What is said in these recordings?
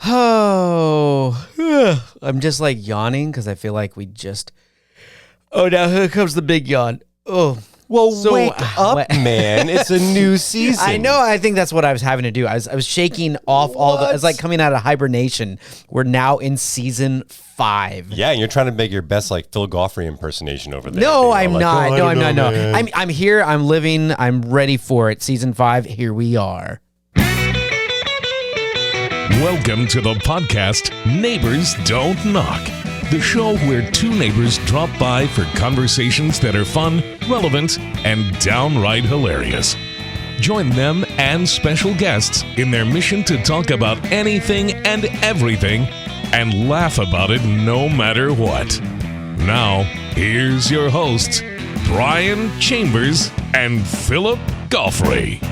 Oh, I'm just like yawning because I feel like we just. Oh, now here comes the big yawn. Oh, well, wake up, man! It's a new season. I know. I think that's what I was having to do. I was shaking off all the. It's like coming out of hibernation. We're now in season 5. Yeah, and you're trying to make your best like Phil Goffrey impersonation over there. No, I'm like, not. Oh, no, I'm not. No, man. I'm here. I'm living. I'm ready for it. Season 5. Here we are. Welcome to the podcast, Neighbors Don't Knock, the show where two neighbors drop by for conversations that are fun, relevant, and downright hilarious. Join them and special guests in their mission to talk about anything and everything and laugh about it no matter what. Now, here's your hosts, Brian Chambers and Philip Goffrey.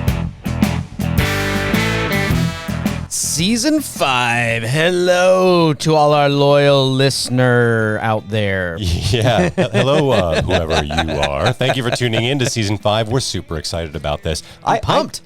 Season 5. Hello to all our loyal listener out there. Yeah. Hello, whoever you are. Thank you for tuning in to Season 5. We're super excited about this. I'm pumped.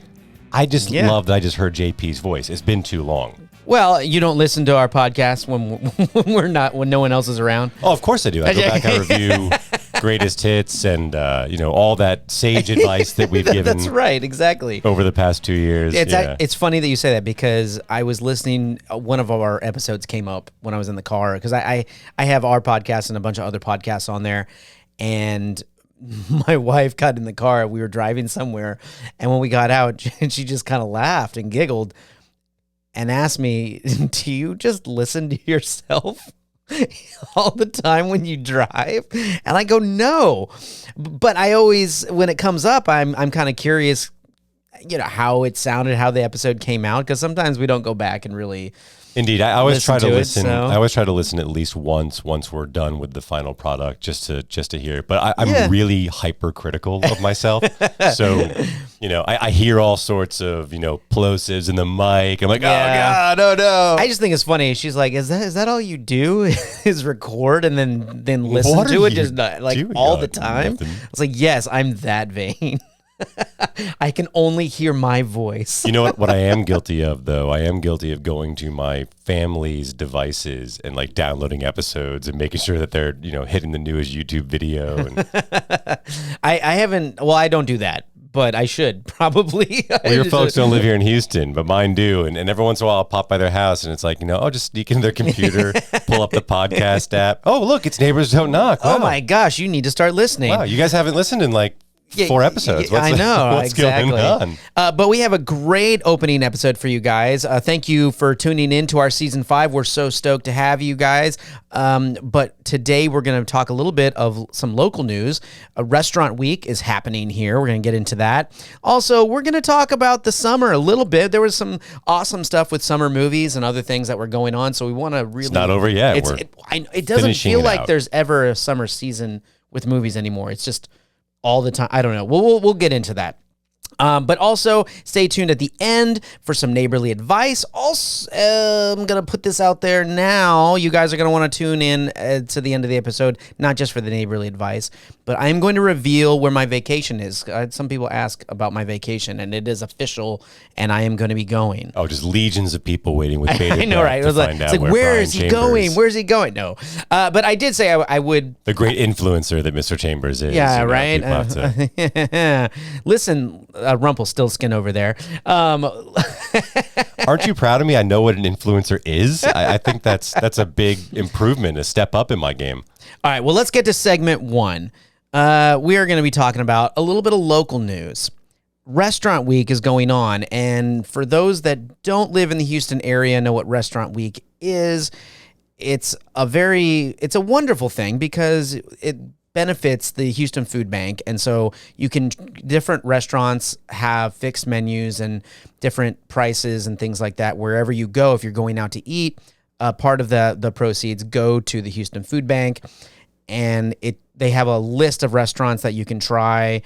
I just love that I just heard JP's voice. It's been too long. Well, you don't listen to our podcast when no one else is around. Oh, of course I do. I go back and review greatest hits and all that sage advice that we've given. That's right, exactly. Over the past 2 years. It's funny that you say that because I was listening. One of our episodes came up when I was in the car because I have our podcast and a bunch of other podcasts on there, and my wife got in the car. We were driving somewhere, and when we got out, she just kind of laughed and giggled and asked me, "Do you just listen to yourself all the time when you drive?" And I go, "No," but I always, when it comes up, I'm kind of curious, how it sounded, how the episode came out, because sometimes we don't go back and really. Indeed, I always try to listen. So. I always try to listen at least once we're done with the final product, just to hear it. But I'm really hypercritical of myself, so I hear all sorts of plosives in the mic. I'm like, oh god, no. I just think it's funny. She's like, "Is that all you do? Is record and then listen to it just like all the time?" Nothing. I was like, "Yes, I'm that vain." I can only hear my voice. You know what I am guilty of, though? I am guilty of going to my family's devices and like downloading episodes and making sure that they're, hitting the newest YouTube video. And I haven't. Well, I don't do that, but I should probably. Well, your folks don't live here in Houston, but mine do. And every once in a while I'll pop by their house and it's like, I'll just sneak into their computer, pull up the podcast app. Oh, look, it's Neighbors Don't Knock. Wow. Oh my gosh, you need to start listening. Wow, you guys haven't listened in like 4 episodes. I know. What's exactly. going on? But we have a great opening episode for you guys. Thank you for tuning in to our season 5. We're so stoked to have you guys. But today we're going to talk a little bit of some local news. A restaurant week is happening here. We're going to get into that. Also, we're going to talk about the summer a little bit. There was some awesome stuff with summer movies and other things that were going on. So we want to really. It's not over yet. It doesn't feel like there's ever a summer season with movies anymore. It's just all the time. I don't know. We'll get into that. But also, stay tuned at the end for some neighborly advice. Also, I'm going to put this out there now. You guys are going to want to tune in to the end of the episode, not just for the neighborly advice, but I'm going to reveal where my vacation is. Some people ask about my vacation, and it is official, and I am going to be going. Oh, just legions of people waiting with bated I know, right? breath to find out where where Brian is he Chambers, going? Where's he going? No. But I did say I would. the great influencer that Mr. Chambers is. Yeah, right? People have to- Listen, Rumpelstiltskin over there. Aren't you proud of me? I know what an influencer is. I think that's a big improvement, a step up in my game. All right, well, let's get to segment 1. We are going to be talking about a little bit of local news. Restaurant Week is going on, and for those that don't live in the Houston area, know what Restaurant Week is. It's a wonderful thing because it benefits the Houston Food Bank, and so different restaurants have fixed menus and different prices and things like that wherever you go. If you're going out to eat, part of the proceeds go to the Houston Food Bank, and they have a list of restaurants that you can try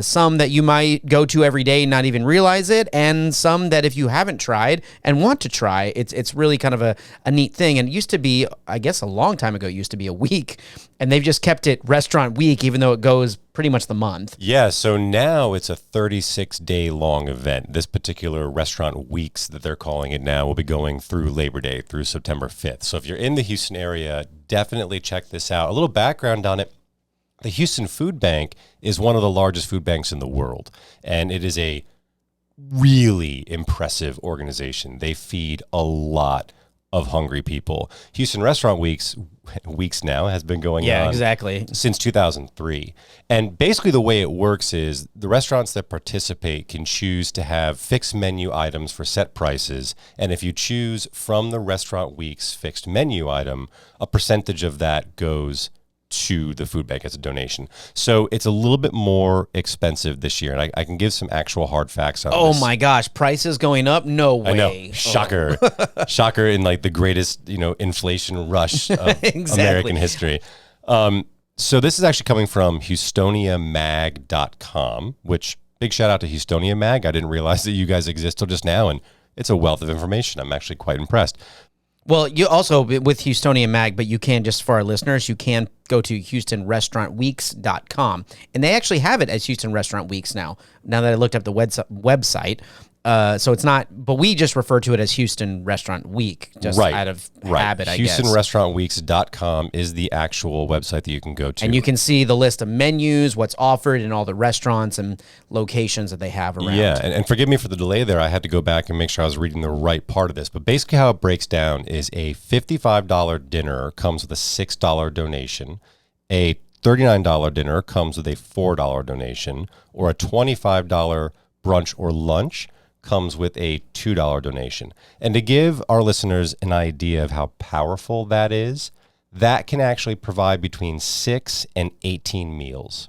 Some that you might go to every day and not even realize it, and some that if you haven't tried and want to try, it's really kind of a neat thing. And it used to be, I guess a long time ago, it used to be a week, and they've just kept it Restaurant Week, even though it goes pretty much the month. Yeah, so now it's a 36-day long event. This particular Restaurant Weeks that they're calling it now will be going through Labor Day, through September 5th. So if you're in the Houston area, definitely check this out. A little background on it. The Houston Food Bank is one of the largest food banks in the world, and it is a really impressive organization. They feed a lot of hungry people. Houston Restaurant Weeks now has been going on exactly since 2003. And basically the way it works is the restaurants that participate can choose to have fixed menu items for set prices. And if you choose from the Restaurant Weeks fixed menu item, a percentage of that goes to the food bank as a donation. So it's a little bit more expensive this year. And I can give some actual hard facts on this. Oh my gosh, prices going up? No way. I know. Shocker. Shocker in like the greatest, inflation rush of American history. So this is actually coming from HoustoniaMag.com, which big shout out to Houstonia Mag. I didn't realize that you guys exist till just now, and it's a wealth of information. I'm actually quite impressed. Well, you also with Houstonia Mag, but you can, just for our listeners, you can go to HoustonRestaurantWeeks.com. And they actually have it as Houston Restaurant Weeks now that I looked up the website. So it's not, but we just refer to it as Houston Restaurant Week, just out of habit, I guess. HoustonRestaurantWeeks.com is the actual website that you can go to. And you can see the list of menus, what's offered, and all the restaurants and locations that they have around. Yeah, and forgive me for the delay there. I had to go back and make sure I was reading the right part of this. But basically how it breaks down is a $55 dinner comes with a $6 donation. A $39 dinner comes with a $4 donation. Or a $25 brunch or lunch comes with a $2 donation. And to give our listeners an idea of how powerful that is, that can actually provide between 6 and 18 meals,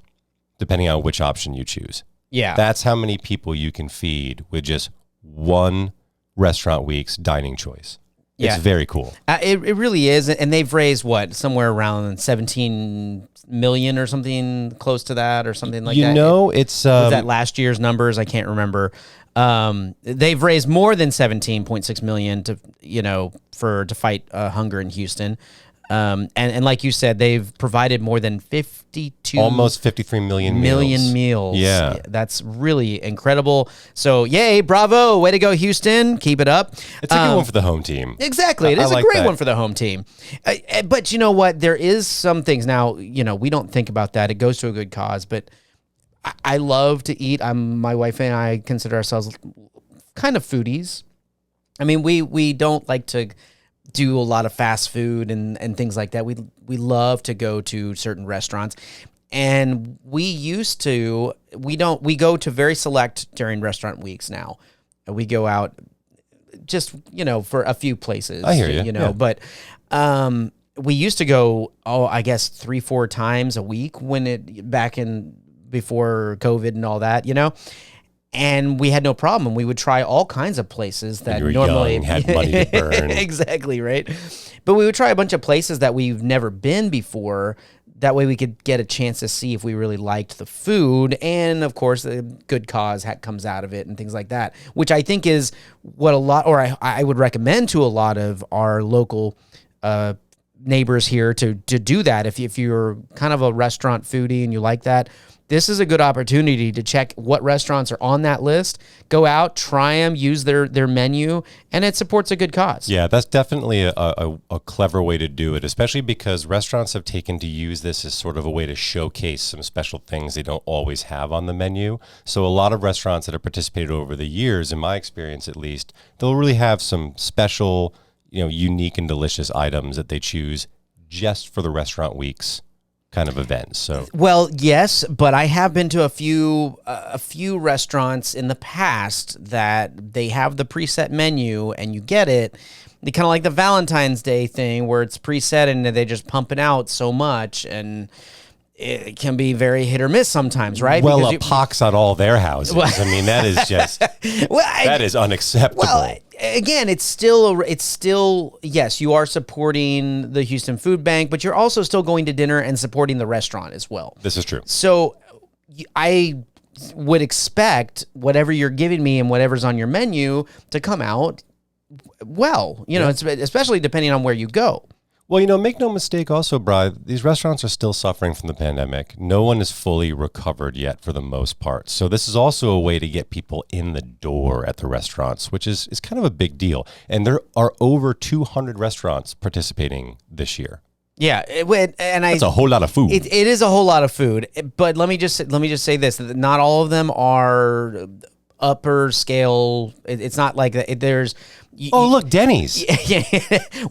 depending on which option you choose. Yeah. That's how many people you can feed with just one Restaurant Weeks dining choice. It's very cool. It really is. And they've raised, somewhere around 17 million or something close to that or something like that. It's... was that last year's numbers? I can't remember. They've raised more than 17.6 million to fight hunger in Houston. And like you said, they've provided more than almost 53 million meals. Yeah. That's really incredible. So yay, bravo, way to go, Houston. Keep it up. It's a good one for the home team. Exactly. It is a great one for the home team. But you know what? There is some things now, we don't think about that. It goes to a good cause, but I love to eat. My wife and I consider ourselves kind of foodies. I mean, we don't like to do a lot of fast food and things like that. We love to go to certain restaurants, and we go to very select during Restaurant Weeks now. We go out just, for a few places. I hear you. But we used to go, I guess 3-4 times a week before COVID and all that, and we had no problem. We would try all kinds of places that normally had money to burn. Exactly, right? But we would try a bunch of places that we've never been before. That way we could get a chance to see if we really liked the food. And of course, the good cause comes out of it and things like that, which I think is what I would recommend to a lot of our local neighbors here to do that. If you're kind of a restaurant foodie and you like that, this is a good opportunity to check what restaurants are on that list, go out, try them, use their menu, and it supports a good cause. Yeah, that's definitely a clever way to do it, especially because restaurants have taken to use this as sort of a way to showcase some special things they don't always have on the menu. So a lot of restaurants that have participated over the years, in my experience at least, they'll really have some special, unique and delicious items that they choose just for the Restaurant Weeks kind of events. So yes, but I have been to a few restaurants in the past that they have the preset menu and you get it. They kind of like the Valentine's Day thing where it's preset and they just pump it out so much, and it can be very hit or miss sometimes, right? Well, pox on all their houses. I mean, that is just that is unacceptable. Well, again, it's still yes, you are supporting the Houston Food Bank, but you're also still going to dinner and supporting the restaurant as well. This is true. So I would expect whatever you're giving me and whatever's on your menu to come out well. You know, it's, especially depending on where you go. Well, make no mistake also, Bri, these restaurants are still suffering from the pandemic. No one is fully recovered yet for the most part. So this is also a way to get people in the door at the restaurants, which is kind of a big deal. And there are over 200 restaurants participating this year. Yeah, that's a whole lot of food. It is a whole lot of food, but let me just say this: that not all of them are upper scale. It's not like that. There's look, Denny's. Yeah.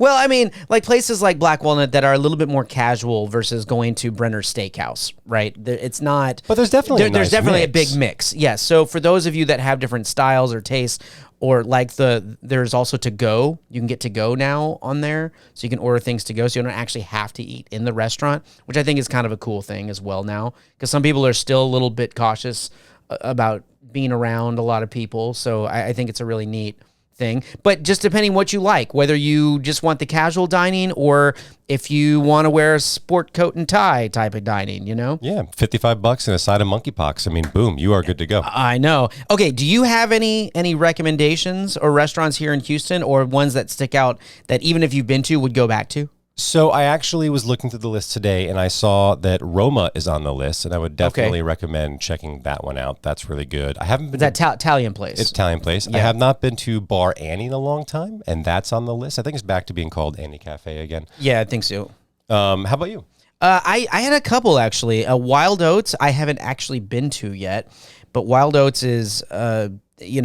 Well, I mean, like places like Black Walnut that are a little bit more casual versus going to Brenner's Steakhouse, right? It's not. But there's definitely a big mix. Yeah. So for those of you that have different styles or tastes, or like there's also to go. You can get to go now on there, so you can order things to go, so you don't actually have to eat in the restaurant, which I think is kind of a cool thing as well now, because some people are still a little bit cautious about being around a lot of people. So I think it's a really neat thing, but just depending what you like, whether you just want the casual dining or if you want to wear a sport coat and tie type of dining, Yeah, $55 and a side of monkeypox. I mean, boom, you are good to go. I know. Okay, do you have any recommendations or restaurants here in Houston, or ones that stick out that even if you've been to would go back to? So I actually was looking through the list today, and I saw that Roma is on the list, and I would definitely recommend checking that one out. That's really good. I haven't been to Italian place. It's Italian place. Yeah. I have not been to Bar Annie in a long time, and that's on the list. I think it's back to being called Annie Cafe again. Yeah, I think so. How about you? I had a couple actually. Wild Oats I haven't actually been to yet, but Wild Oats is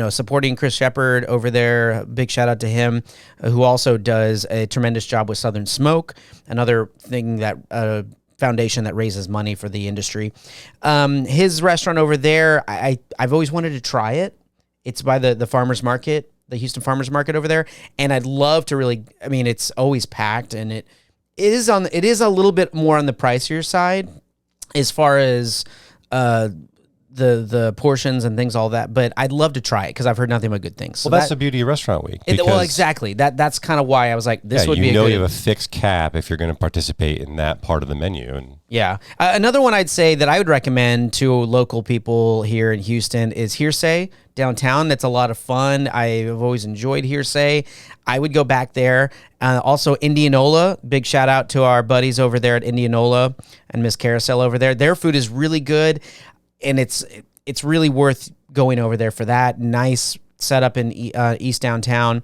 supporting Chris Shepard over there. Big shout out to him, who also does a tremendous job with Southern Smoke, another thing that foundation that raises money for the industry. His restaurant over there, I've always wanted to try it. It's by the farmers market, the Houston Farmers Market over there, and I'd love to really. I mean, it's always packed, and it is a little bit more on the pricier side as far as the portions and things, all that, but I'd love to try it because I've heard nothing but good things. So that's the beauty of Restaurant Week. Well, exactly. That's kind of why I was like, this would be you have a fixed cap if you're going to participate in that part of the menu. And yeah. Another one I'd say that I would recommend to local people here in Houston is Hearsay downtown. That's a lot of fun. I've always enjoyed Hearsay. I would go back there. Also, Indianola. Big shout out to our buddies over there at Indianola and Miss Carousel over there. Their food is really good. And it's really worth going over there for that. Nice setup in East Downtown.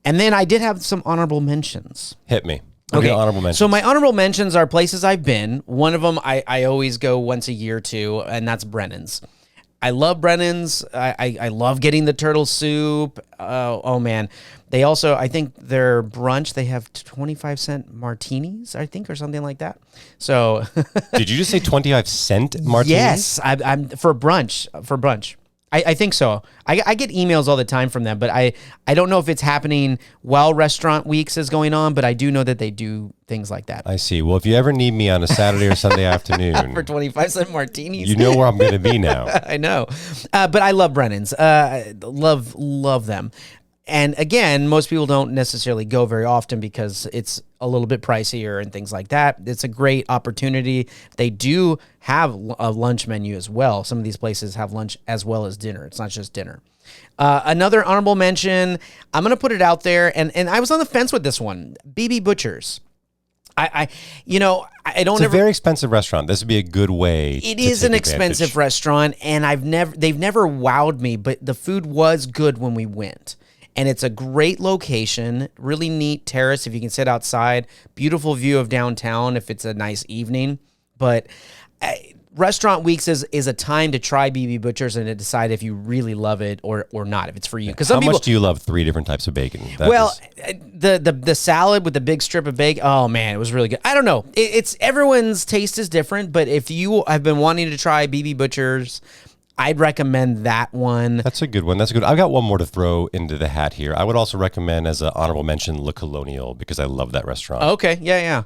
And then I did have some honorable mentions. Hit me. Okay. Honorable mentions. So my honorable mentions are places I've been. One of them I always go once a year to, and that's Brennan's. I love Brennan's. I love getting the turtle soup. Oh man. They also, I think their brunch, they have 25-cent martinis, I think, or something like that. So did you just say 25-cent martinis? Yes, I'm for brunch. I think so. I get emails all the time from them, but I don't know if it's happening while Restaurant Weeks is going on, but I do know that they do things like that. I see. Well, if you ever need me on a Saturday or Sunday afternoon for 25-cent martinis, you know where I'm going to be now. I know, but I love Brennan's. Love them. And again, most people don't necessarily go very often because it's a little bit pricier and things like that. It's a great opportunity. They do have a lunch menu as well. Some of these places have lunch as well as dinner. It's not just dinner. Another honorable mention, I'm going to put it out there, and I was on the fence with this one, BB Butchers. I don't. It's a very expensive restaurant. This would be a good way. It is an expensive restaurant, and they've never wowed me, but the food was good when we went. And it's a great location, really neat terrace if you can sit outside, beautiful view of downtown if it's a nice evening. But Restaurant Weeks is a time to try BB Butchers and to decide if you really love it or not, if it's for you. Because how much do you love 3 different types of bacon? The salad with the big strip of bacon, oh man, it was really good. I don't know. It's everyone's taste is different, but if you have been wanting to try BB Butchers, I'd recommend that one. That's a good one. That's good. I've got one more to throw into the hat here. I would also recommend as an honorable mention Le Colonial because I love that restaurant. Okay. Yeah.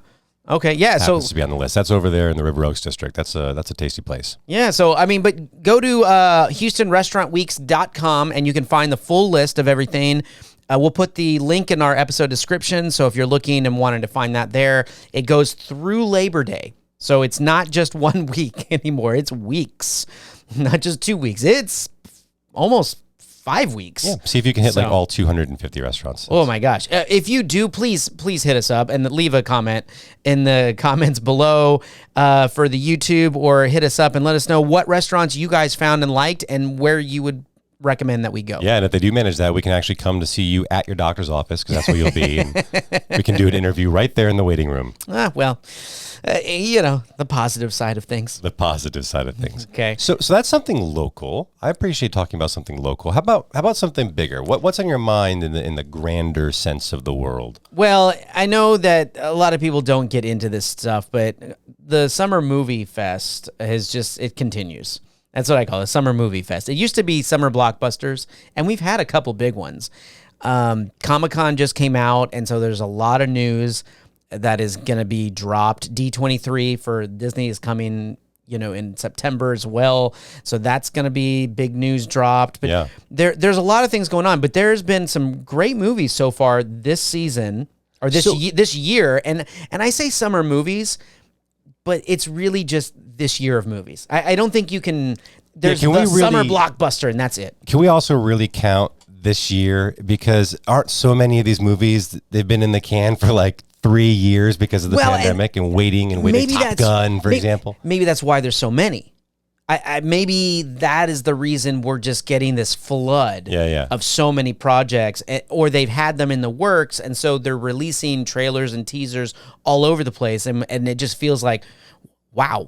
Okay. Yeah. Happens to be on the list. That's over there in the River Oaks district. That's a tasty place. Yeah. So, I mean, but go to HoustonRestaurantWeeks.com and you can find the full list of everything. We'll put the link in our episode description. So if you're looking and wanting to find that there, it goes through Labor Day. So it's not just 1 week anymore. It's weeks. Not just 2 weeks. It's almost 5 weeks. Yeah, see if you can hit like all 250 restaurants. Oh my gosh. If you do, please hit us up and leave a comment in the comments below for the YouTube, or hit us up and let us know what restaurants you guys found and liked and where you would recommend that we go. Yeah, and if they do manage that, we can actually come to see you at your doctor's office, because that's where you'll be. And we can do an interview right there in the waiting room. The positive side of things. The positive side of things. Okay. So that's something local. I appreciate talking about something local. How about something bigger? What's on your mind in the grander sense of the world? Well, I know that a lot of people don't get into this stuff, but the Summer Movie Fest it continues. That's what I call it, Summer Movie Fest. It used to be Summer Blockbusters, and we've had a couple big ones. Comic-Con just came out, and so there's a lot of news that is going to be dropped. D23 for Disney is coming, in September as well. So that's going to be big news dropped. But yeah. There's a lot of things going on, but there's been some great movies so far this season, or this year. And I say summer movies, but it's really just this year of movies. I don't think you can. There's summer blockbuster, and that's it. Can we also really count this year? Because aren't so many of these movies, they've been in the can for like 3 years because of the pandemic and waiting. Top Gun, for example. Maybe that's why there's so many. Maybe that is the reason we're just getting this flood of so many projects, or they've had them in the works, and so they're releasing trailers and teasers all over the place, and it just feels like, wow,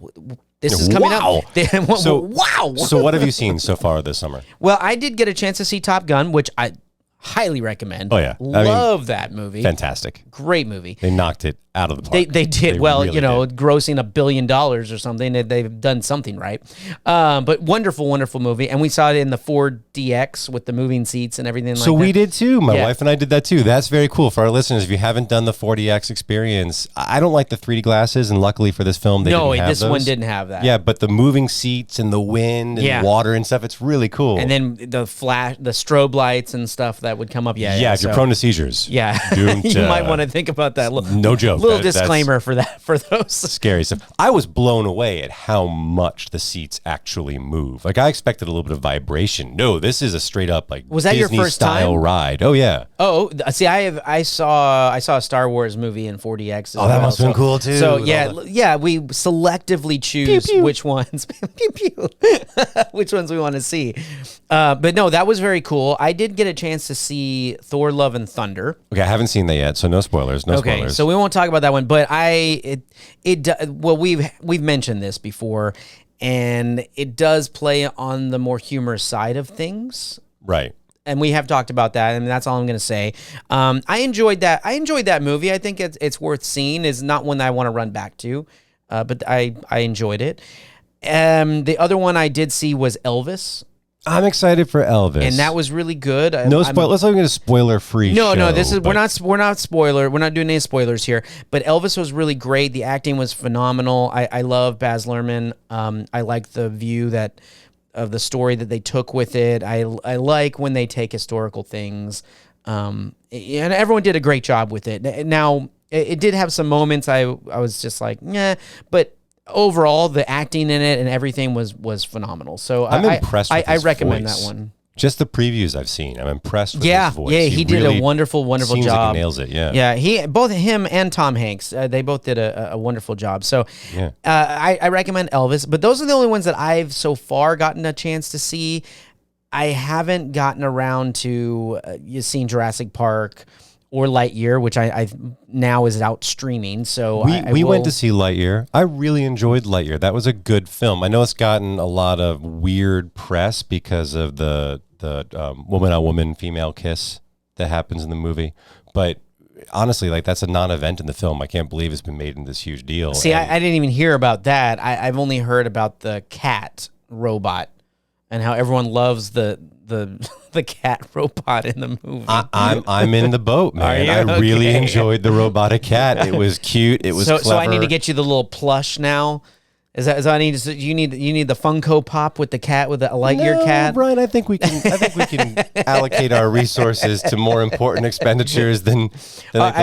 this is coming up. Wow. So what have you seen so far this summer? Well, I did get a chance to see Top Gun, which I highly recommend. Oh, yeah. Love that movie. Fantastic. Great movie. They knocked it out of the park. They did. Really did. Grossing $1 billion or something. They've done something right. But wonderful, wonderful movie. And we saw it in the 4DX with the moving seats and everything like that. So we did too. My wife and I did that too. That's very cool. For our listeners, if you haven't done the 4DX experience, I don't like the 3D glasses, and luckily for this film, this one didn't have that. Yeah, but the moving seats and the wind and water and stuff, it's really cool. And then the strobe lights and stuff that would come up. Yeah, if you're prone to seizures. Yeah. You might want to think about that. No joke. Little disclaimer for those. Scary stuff. I was blown away at how much the seats actually move. Like, I expected a little bit of vibration. No, this is a straight up was that Disney your first style time? Ride. Oh yeah. Oh, see, I saw a Star Wars movie in 4DX. That must have been cool too. So we selectively choose pew, pew. Which ones, pew, pew. Which ones we want to see. But no, that was very cool. I did get a chance to see Thor: Love and Thunder. Okay, I haven't seen that yet, so no spoilers. No spoilers. Okay, so we won't talk about that one. But we've mentioned this before, and it does play on the more humorous side of things, right? And we have talked about that, and that's all I'm going to say. I enjoyed that movie. I think it's worth seeing. It's not one that I want to run back to, but I enjoyed it. The other one I did see was Elvis. I'm excited for Elvis, and that was really good. No spoiler. Let's not get a spoiler-free. No. We're not spoiler. We're not doing any spoilers here. But Elvis was really great. The acting was phenomenal. I love Baz Luhrmann. I like the view of the story that they took with it. I like when they take historical things, and everyone did a great job with it. Now it did have some moments I was just like, yeah, but overall, the acting in it and everything was phenomenal. So I'm impressed with his recommend voice. that one. Just the previews I've seen, I'm impressed with his voice. Yeah, he did really a wonderful job. Like he nails it, Yeah, both him and Tom Hanks, they both did a wonderful job. So I recommend Elvis, but those are the only ones that I've so far gotten a chance to see. I haven't gotten around to seeing Jurassic Park or Lightyear, which I now is out streaming. So we went to see Lightyear. I really enjoyed Lightyear. That was a good film. I know it's gotten a lot of weird press because of the woman-on-woman female kiss that happens in the movie, but honestly, like, that's a non-event in the film. I can't believe it's been made into this huge deal. See, I didn't even hear about that. I've only heard about the cat robot and how everyone loves the cat robot in the movie. I'm in the boat, man. I really enjoyed the robotic cat. It was cute. It was clever. So I need to get you the little plush now. Is that I need? You need the Funko Pop with the cat with the Lightyear cat. Brian, I think we can allocate our resources to more important expenditures than like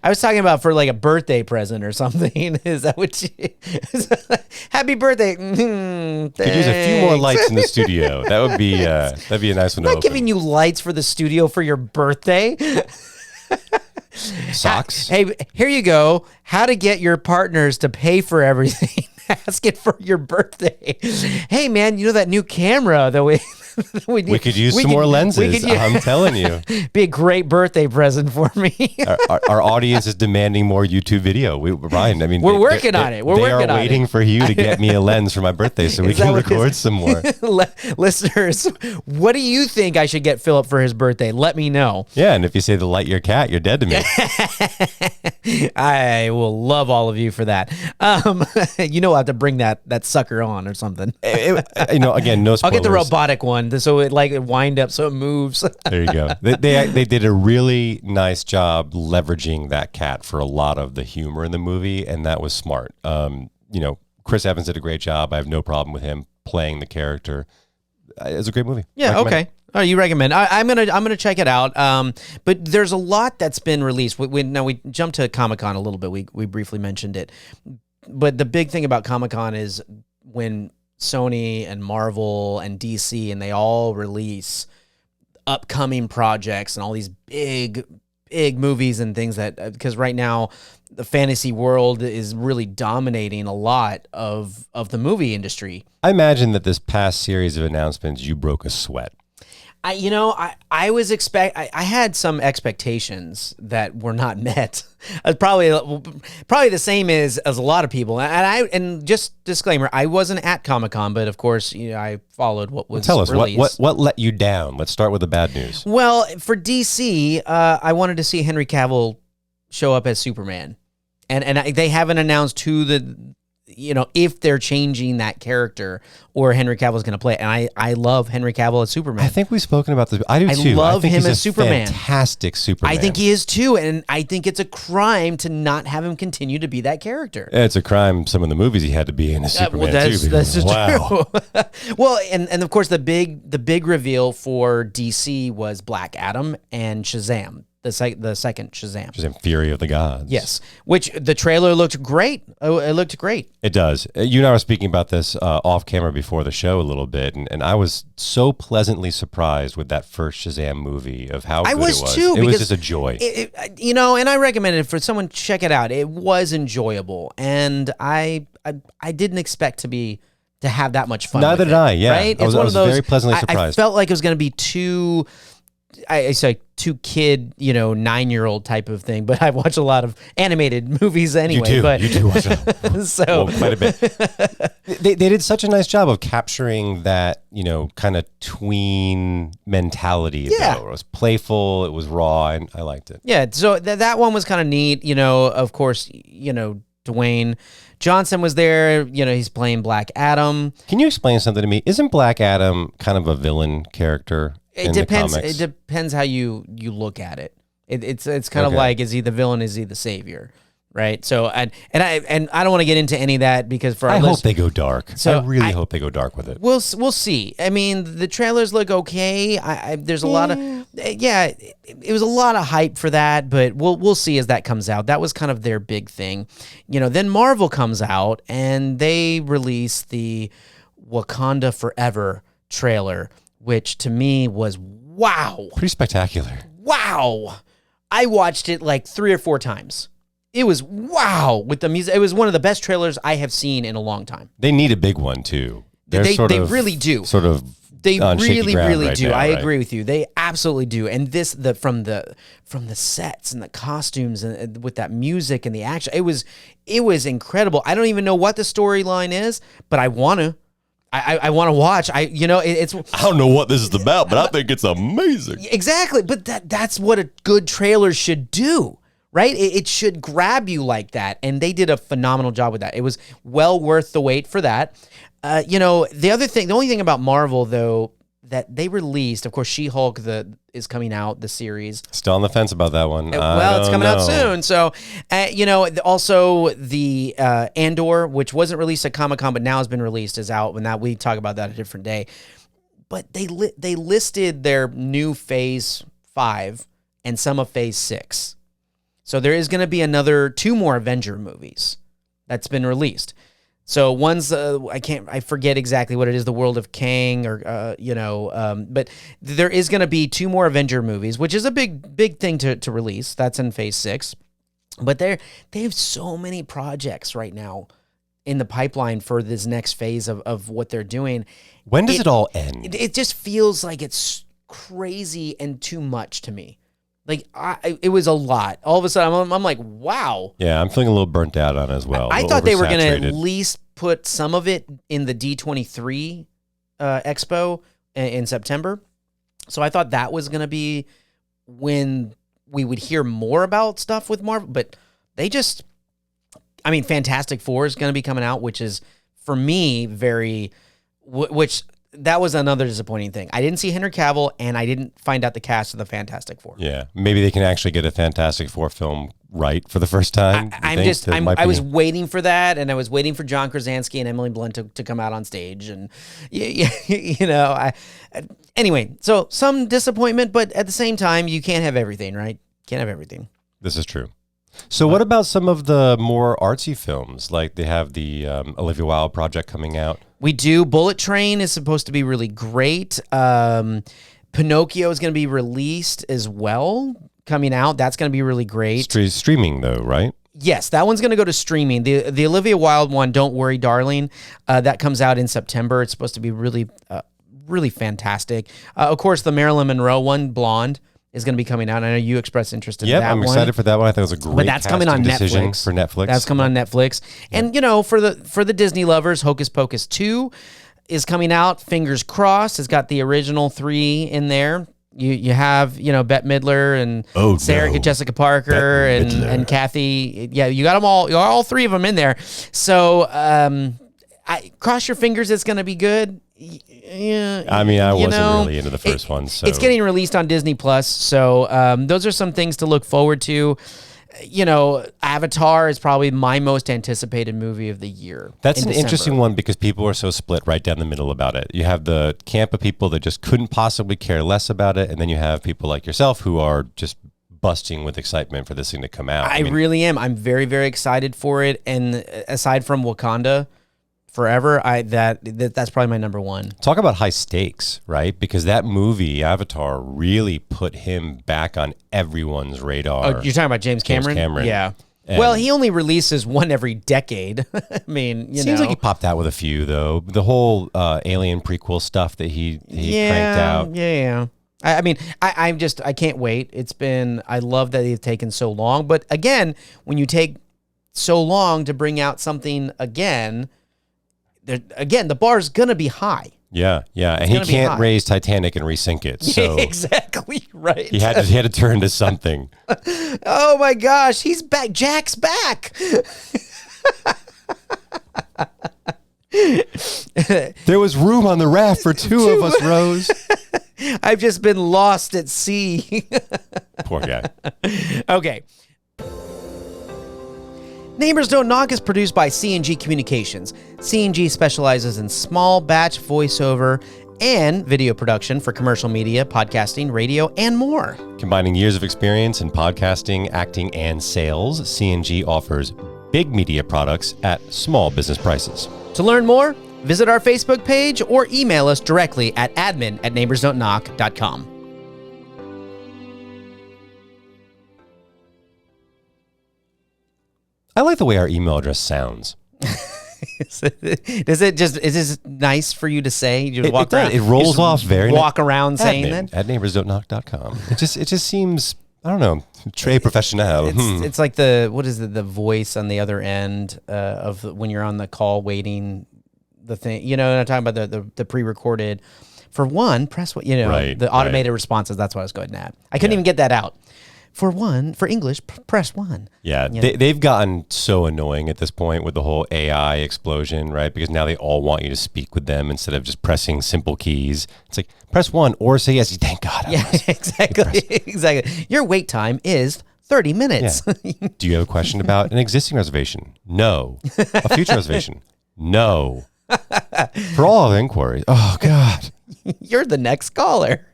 I was talking about for like a birthday present or something. Is that what you? Happy birthday! Could use a few more lights in the studio. That would be that'd be a nice one. I'm not giving you lights for the studio for your birthday. Socks. Hey, here you go. How to get your partners to pay for everything. Ask it for your birthday. Hey, man, you know that new camera that we could use some more lenses. I'm telling you. Be a great birthday present for me. Our audience is demanding more YouTube video. Brian, I mean, we're working on it. They are waiting for you to get me a lens for my birthday so we can record some more. Listeners, what do you think I should get Philip for his birthday? Let me know. Yeah, and if you say the Lightyear cat, you're dead to me. I will love all of you for that. I'll have to bring that sucker on or something. Again, no spoilers. I'll get the robotic one so it wind up so it moves. There you go. They did a really nice job leveraging that cat for a lot of the humor in the movie, and that was smart. Chris Evans did a great job. I have no problem with him playing the character. It's a great movie. Yeah. Okay. Oh, you recommend? I'm gonna check it out. But there's a lot that's been released. We jumped to Comic-Con a little bit. We briefly mentioned it, but the big thing about Comic-Con is when Sony and Marvel and DC and they all release upcoming projects and all these big movies and things that because right now the fantasy world is really dominating a lot of the movie industry. I imagine that this past series of announcements, you broke a sweat. I had some expectations that were not met. Probably the same as a lot of people. And just disclaimer, I wasn't at Comic-Con, but of course, I followed what was Tell us released. what let you down. Let's start with the bad news. Well, for DC, I wanted to see Henry Cavill show up as Superman, and they haven't announced who if they're changing that character or Henry Cavill is going to play it. And I love Henry Cavill as Superman. I think we've spoken about this. I do too. I love him as Superman. Fantastic Superman. I think he is too. And I think it's a crime to not have him continue to be that character. It's a crime some of the movies he had to be in as Superman too. That's just wow. true. Well, and of course the big reveal for DC was Black Adam and Shazam. The second Shazam. Shazam, Fury of the Gods. Yes, which the trailer looked great. It looked great. It does. You and I were speaking about this off camera before the show a little bit, and I was so pleasantly surprised with that first Shazam movie of how good it was. Too, it was just a joy. And I recommend it for someone to check it out. It was enjoyable, and I didn't expect to have that much fun. Neither did I. Yeah, right? I was very pleasantly surprised. I felt like it was going to be too. I say too kid, 9-year-old type of thing, but I watch a lot of animated movies anyway. You do watch a so quite a bit. They did such a nice job of capturing that, kind of tween mentality. Yeah. It was playful, it was raw, and I liked it. Yeah, so that one was kind of neat. Of course, Dwayne Johnson was there. He's playing Black Adam. Can you explain something to me? Isn't Black Adam kind of a villain character? It depends. It depends how you look at it. It's kind of like, is he the villain? Is he the savior? Right. So and I don't want to get into any of that because for our I hope they go dark. So I really hope they go dark with it. We'll see. I mean, the trailers look okay. There's a lot of it was a lot of hype for that, but we'll see as that comes out. That was kind of their big thing. Then Marvel comes out and they release the Wakanda Forever trailer, which to me was wow. Pretty spectacular. Wow. I watched it like 3 or 4 times. It was wow with the music. It was one of the best trailers I have seen in a long time. They need a big one too. They really do. Sort of. They really right do. Now, I right? agree with you. They absolutely do. And this, from the sets and the costumes and with that music and the action, it was incredible. I don't even know what the storyline is, but I want to. I want to watch. It's. I don't know what this is about, but I think it's amazing. Exactly, but that's what a good trailer should do, right? It should grab you like that, and they did a phenomenal job with that. It was well worth the wait for that. The only thing about Marvel though that they released. Of course, She-Hulk is coming out, the series. Still on the fence about that one. Well, it's coming out soon. So, also the Andor, which wasn't released at Comic-Con, but now has been released, is out. And we talk about that a different day. But they listed their new Phase 5 and some of Phase 6. So there is going to be 2 more Avenger movies that's been released. So one's I forget exactly what it is, The World of Kang, or but there is going to be 2 more Avenger movies, which is a big thing to release. That's in Phase 6. But they have so many projects right now in the pipeline for this next phase of what they're doing. When does it all end? It just feels like it's crazy and too much to me. Like, it was a lot. All of a sudden, I'm like, wow. Yeah, I'm feeling a little burnt out on it as well. I thought they were going to at least put some of it in the D23 Expo in September. So I thought that was going to be when we would hear more about stuff with Marvel. But they just, Fantastic Four is going to be coming out, which is, for me, which that was another disappointing thing. I didn't see Henry Cavill, and I didn't find out the cast of the Fantastic Four. Yeah, maybe they can actually get a Fantastic Four film right for the first time. I was waiting for that, and I was waiting for John Krasinski and Emily Blunt to come out on stage, and anyway. So some disappointment, but at the same time, you can't have everything, right? Can't have everything. This is true. So what about some of the more artsy films? Like they have the Olivia Wilde project coming out. We do. Bullet Train is supposed to be really great. Pinocchio is going to be released as well, coming out. That's going to be really great. Streaming though, right? Yes, that one's going to go to streaming. The Olivia Wilde one, Don't Worry, Darling, that comes out in September. It's supposed to be really, really fantastic. Of course, the Marilyn Monroe one, Blonde, is going to be coming out. I know you expressed interest in that one. Yeah, I'm excited for that one. I think it was a great but that's coming on Netflix. For Netflix. That's coming on Netflix. And, for the Disney lovers, Hocus Pocus 2 is coming out. Fingers crossed. It's got the original 3 in there. You have, Bette Midler and Jessica Parker and Kathy. Yeah, you got them all. You got all 3 of them in there. So I cross your fingers it's going to be good. Yeah, I wasn't really into the first one. So it's getting released on Disney Plus. So those are some things to look forward to. Avatar is probably my most anticipated movie of the year. That's an interesting one because people are so split right down the middle about it. You have the camp of people that just couldn't possibly care less about it, and then you have people like yourself who are just busting with excitement for this thing to come out. I really am. I'm very, very excited for it. And aside from Wakanda Forever, that's probably my number one. Talk about high stakes, right? Because that movie, Avatar, really put him back on everyone's radar. Oh, you're talking about James Cameron? Yeah. Well, he only releases one every decade. Seems like he popped out with a few, though. The whole Alien prequel stuff that he cranked out. Yeah. I can't wait. I love that they've taken so long. But again, when you take so long to bring out something again, the bar's gonna be high. Yeah, and he can't raise Titanic and resink it. So exactly right. He had to turn to something. Oh my gosh, he's back! Jack's back. There was room on the raft for two of us, Rose. I've just been lost at sea. Poor guy. Okay. Neighbors Don't Knock is produced by C&G Communications. C&G specializes in small batch voiceover and video production for commercial media, podcasting, radio, and more. Combining years of experience in podcasting, acting, and sales, C&G offers big media products at small business prices. To learn more, visit our Facebook page or email us directly at admin@neighborsdon'tknock.com. I like the way our email address sounds. Is this nice for you to say? You just walk around. It rolls off very walk around saying that at neighborsdon'tknock.com. It just seems, I don't know, très professionnel. It's like the voice on the other end of when you're on the call waiting, the thing. I'm talking about the pre-recorded. For one, press what right, the automated responses. That's what I was going at. I couldn't even get that out. for English, press 1. Yeah, they've gotten so annoying at this point with the whole AI explosion, right? Because now they all want you to speak with them instead of just pressing simple keys. It's like, press 1 or say yes. Thank God. Yeah, exactly. Exactly. Your wait time is 30 minutes. Yeah. Do you have a question about an existing reservation? No. A future reservation? No. For all other inquiries. Oh, God. You're the next caller.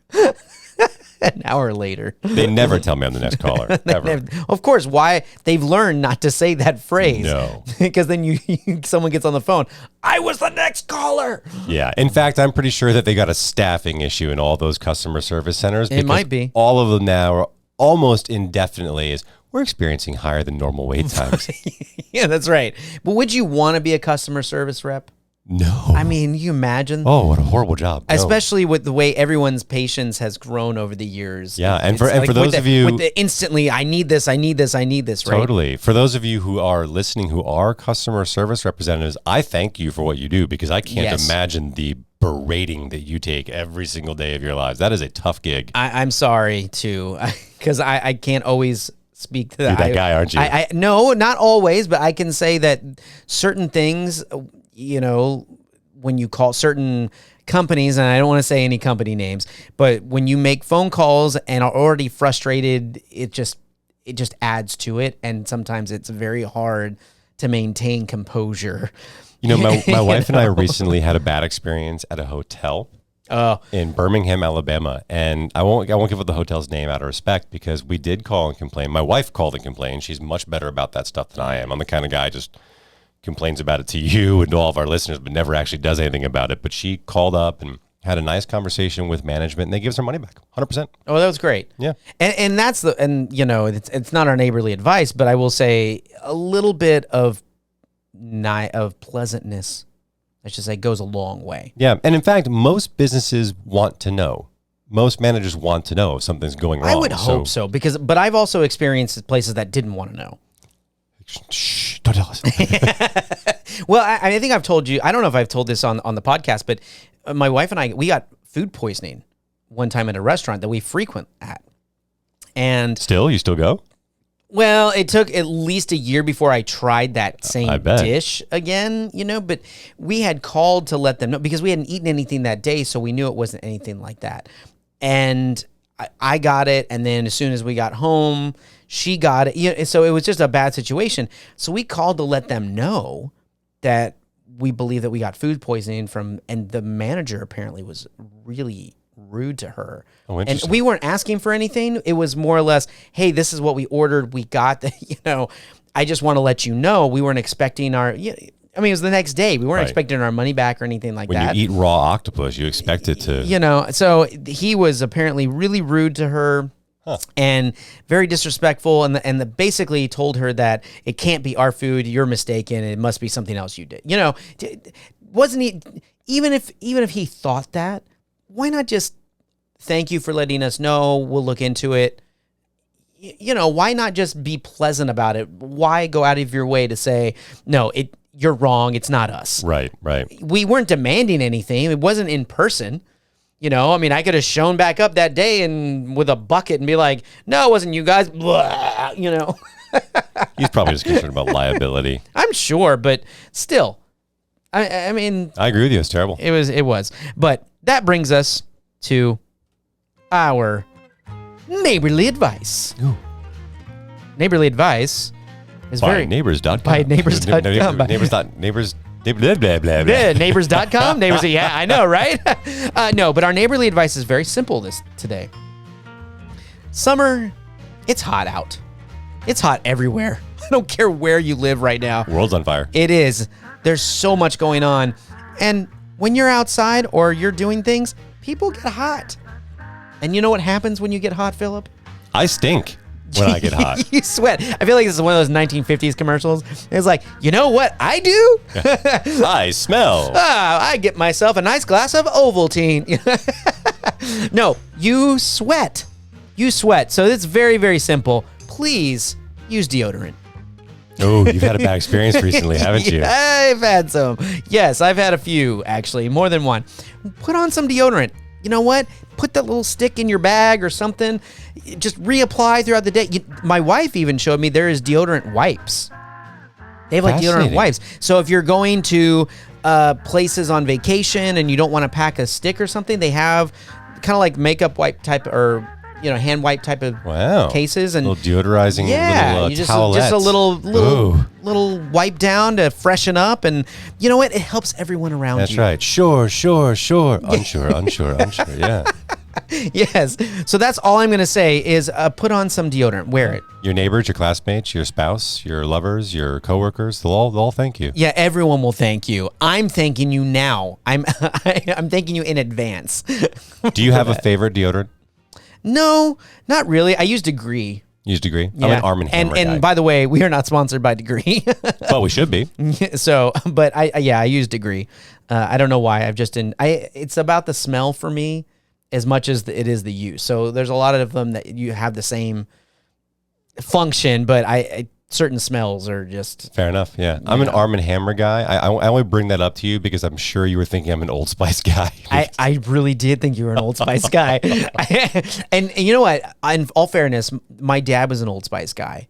An hour later. They never tell me I'm the next caller. Ever. Of course, why? They've learned not to say that phrase. No. Because then someone gets on the phone. I was the next caller. Yeah. In fact, I'm pretty sure that they got a staffing issue in all those customer service centers. It might be. All of them now are almost indefinitely we're experiencing higher than normal wait times. Yeah, that's right. But would you want to be a customer service rep? No. I mean, you imagine? Oh, what a horrible job. No. Especially with the way everyone's patience has grown over the years. Yeah, and for those of you... With the instantly, I need this, right? Totally. For those of you who are listening who are customer service representatives, I thank you for what you do because I can't imagine the berating that you take every single day of your lives. That is a tough gig. I'm sorry, too, because I can't always... speak to that. You're that guy, aren't you? No, not always, but I can say that certain things, when you call certain companies, and I don't want to say any company names, but when you make phone calls and are already frustrated, it just adds to it, and sometimes it's very hard to maintain composure. My wife and I recently had a bad experience at a hotel. In Birmingham, Alabama, and I won't give the hotel's name out of respect because we did call and complain. My wife called and complained. She's much better about that stuff than I am. I'm the kind of guy just complains about it to you and to all of our listeners, but never actually does anything about it. But she called up and had a nice conversation with management, and they give us our money back, 100%. Oh, that was great. Yeah, and that's it's not our neighborly advice, but I will say a little bit of pleasantness. I should say goes a long way. Yeah. And in fact, most businesses want to know. Most managers want to know if something's going wrong. I would hope so, but I've also experienced places that didn't want to know. Shh, don't tell us. Well, I think I've told you, I don't know if I've told this on the podcast, but my wife and I, we got food poisoning one time at a restaurant that we frequent at. And you still go? Well, it took at least a year before I tried that same dish again, but we had called to let them know because we hadn't eaten anything that day, so we knew it wasn't anything like that. And I got it, and then as soon as we got home, she got it. So it was just a bad situation. So we called to let them know that we believe that we got food poisoning and the manager apparently was really rude to her. Oh, and we weren't asking for anything. It was more or less, hey, this is what we ordered. We got that, I just want to let you know we weren't expecting it was the next day. We weren't expecting our money back or anything like that. When you eat raw octopus, you expect it to... So he was apparently really rude to her and very disrespectful and basically told her that it can't be our food. You're mistaken. It must be something else you did. Wasn't he... Even if he thought that, why not just thank you for letting us know? We'll look into it. Why not just be pleasant about it? Why go out of your way to say, no, you're wrong. It's not us. Right. We weren't demanding anything. It wasn't in person. I could have shown back up that day and with a bucket and be like, no, it wasn't you guys. Blah, He's probably just concerned about liability. I'm sure, but still. I mean, I agree with you. It's terrible. It was. But that brings us to our neighborly advice. Ooh. Neighborly advice is by neighbors.com. By neighbors.com. Neighbors. Blah, blah, blah, blah. Yeah, neighbors.com. Neighbors. Yeah, I know, right? No, but our neighborly advice is very simple today. Summer, it's hot out. It's hot everywhere. I don't care where you live right now. World's on fire. It is. There's so much going on. And when you're outside or you're doing things, people get hot. And you know what happens when you get hot, Philip? I stink when I get hot. You sweat. I feel like this is one of those 1950s commercials. It's like, you know what I do? I smell. I get myself a nice glass of Ovaltine. No, you sweat. You sweat. So it's very, very simple. Please use deodorant. Oh, you've had a bad experience recently, haven't you? I've had some. Yes, I've had a few, actually, more than one. Put on some deodorant. you know what? Put that little stick in your bag or something. Just reapply throughout the day. My wife even showed me there is deodorant wipes. They have like deodorant wipes. So if you're going to places on vacation and you don't want to pack a stick or something, they have kind of like makeup wipe type or hand wipe type of cases and little deodorizing. Yeah, little just a little wipe down to freshen up, and you know what? It helps everyone around That's you. right. Sure. Unsure. Yeah. Yes. So that's all I'm going to say is put on some deodorant. Wear it. Your neighbors, your classmates, your spouse, your lovers, your coworkers, they'll all thank you. Yeah, everyone will thank you. I'm thanking you now. I'm thanking you in advance. Do you have a favorite deodorant? No, not really. I use Degree. Use Degree? Yeah. I'm an Arm & Hammer guy. And by the way, we are not sponsored by Degree. Well, we should be. So, but I use Degree. I don't know why. It's about the smell for me as much as it is the use. So there's a lot of them that you have the same function, but certain smells are just... Fair enough, yeah. I'm an Arm & Hammer guy. I only bring that up to you because I'm sure you were thinking I'm an Old Spice guy. I really did think you were an Old Spice guy. And you know what? In all fairness, my dad was an Old Spice guy.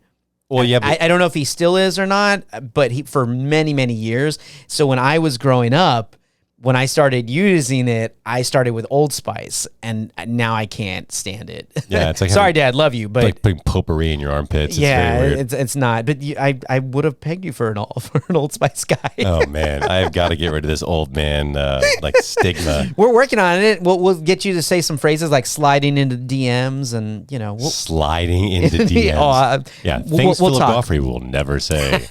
Well, yeah, but I don't know if he still is or not, but for many, many years. So when I was growing up, when I started using it, I started with Old Spice, and now I can't stand it. Yeah, it's like sorry, Dad, love you, but like putting potpourri in your armpits. It's yeah, very weird. it's not. But I would have pegged you for an Old Spice guy. Oh man, I've got to get rid of this old man stigma. We're working on it. We'll get you to say some phrases like sliding into DMs, and sliding into DMs. Yeah, things we'll Philip talk. Goffrey will never say.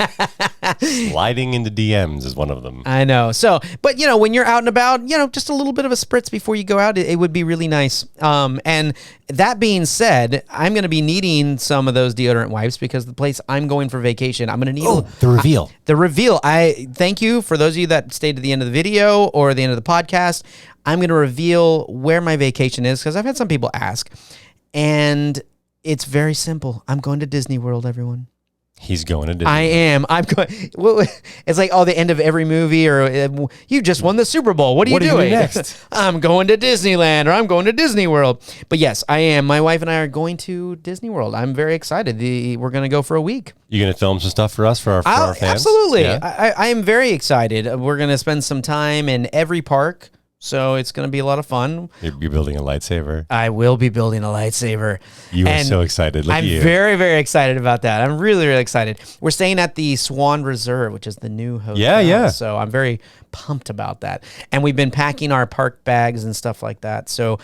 Sliding into DMs is one of them. I know. So, but when you're out and about, just a little bit of a spritz before you go out, it would be really nice. And that being said, I'm going to be needing some of those deodorant wipes because the place I'm going for vacation, I'm going to need the reveal. The reveal. I thank you for those of you that stayed to the end of the video or the end of the podcast. I'm going to reveal where my vacation is because I've had some people ask, and it's very simple. I'm going to Disney World, everyone. He's going to Disney. I am. I'm going. It's like the end of every movie, or you just won the Super Bowl. What are you doing next? I'm going to Disneyland, or I'm going to Disney World. But yes, I am. My wife and I are going to Disney World. I'm very excited. We're going to go for a week. You going to film some stuff for us for our fans? Absolutely. Yeah. I am very excited. We're going to spend some time in every park. So it's going to be a lot of fun. You're building a lightsaber. I will be building a lightsaber. You are so excited. Look at you. I'm very, very excited about that. I'm really, really excited. We're staying at the Swan Reserve, which is the new hotel. Yeah. So I'm very pumped about that. And we've been packing our park bags and stuff like that. So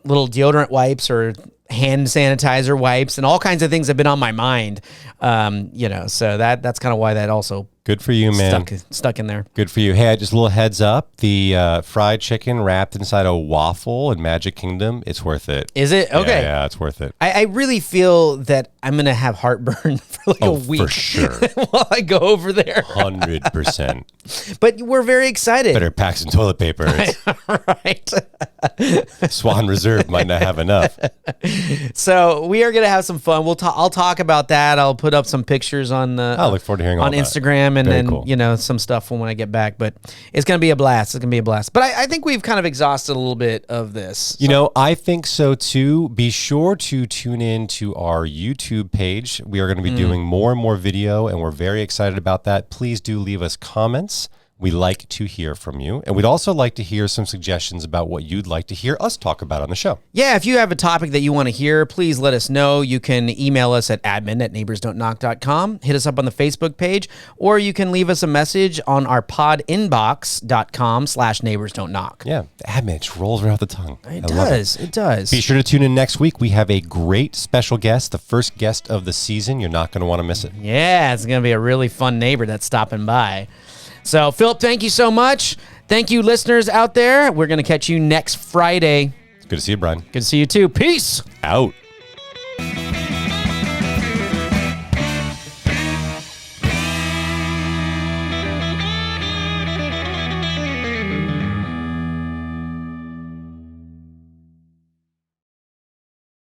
little deodorant wipes or hand sanitizer wipes and all kinds of things have been on my mind. So that's kind of why that also good for you, man. Stuck in there. Good for you. Hey, just a little heads up. The fried chicken wrapped inside a waffle in Magic Kingdom, it's worth it. Is it? Okay. Yeah, it's worth it. I really feel that I'm going to have heartburn for a week. For sure. While I go over there. 100%. But we're very excited. Better pack some toilet paper. Right. Swan Reserve might not have enough. So we are going to have some fun. I'll talk about that. I'll put up some pictures on I look forward to hearing all on that. Instagram and Very then cool. some stuff when I get back. But it's going to be a blast. It's going to be a blast. But I think we've kind of exhausted a little bit of this. I think so too. Be sure to tune in to our YouTube page. We are going to be doing more and more video, and we're very excited about that. Please do leave us comments. We like to hear from you. And we'd also like to hear some suggestions about what you'd like to hear us talk about on the show. Yeah, if you have a topic that you want to hear, please let us know. You can email us at admin@neighborsdon'tknock.com, hit us up on the Facebook page, or you can leave us a message on our podinbox.com/neighborsdon'tknock. Yeah, admin, it just rolls right off the tongue. It does. Be sure to tune in next week. We have a great special guest, the first guest of the season. You're not going to want to miss it. Yeah, it's going to be a really fun neighbor that's stopping by. So, Philip, thank you so much. Thank you, listeners out there. We're going to catch you next Friday. It's good to see you, Brian. Good to see you, too. Peace. Out.